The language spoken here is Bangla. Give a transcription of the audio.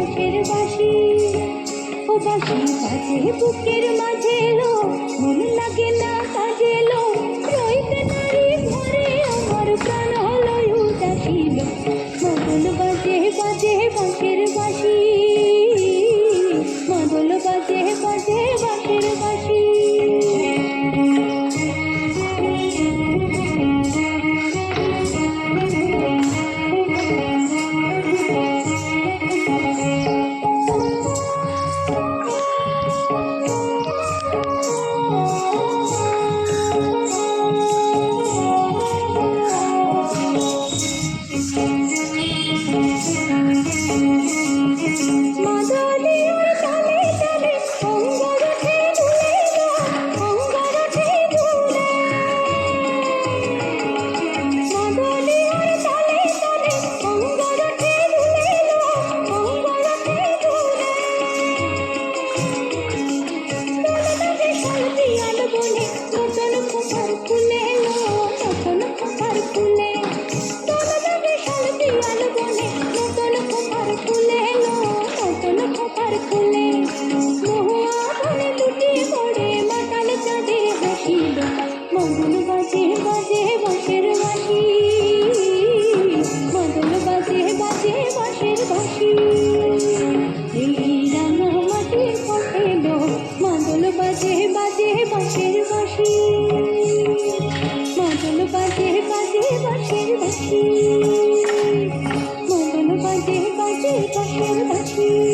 বাঁশের বাঁশি। ও বাঁশি বাজে বুকের মাঝে লো, মন লাগে না কাজে লো, রইতে নারী ঘরে আমার প্রাণ হলো উদাসীন। মাদল বাজে বাজে বাঁশের বাঁশি, মাদল বাজে বাজে বাঁশের বাঁশি। মাদল বাজে বাজে বাঁশের বাঁশি, মাদল বাজে বাজে বাঁশের বাঁশি। এই রাঙা মাটির পথে লো, মাদল বাজে বাজে বাঁশের বাঁশি, মাদল বাজে বাজে বাঁশের বাঁশি, মাদল বাজে বাজে বাঁশের বাঁশি।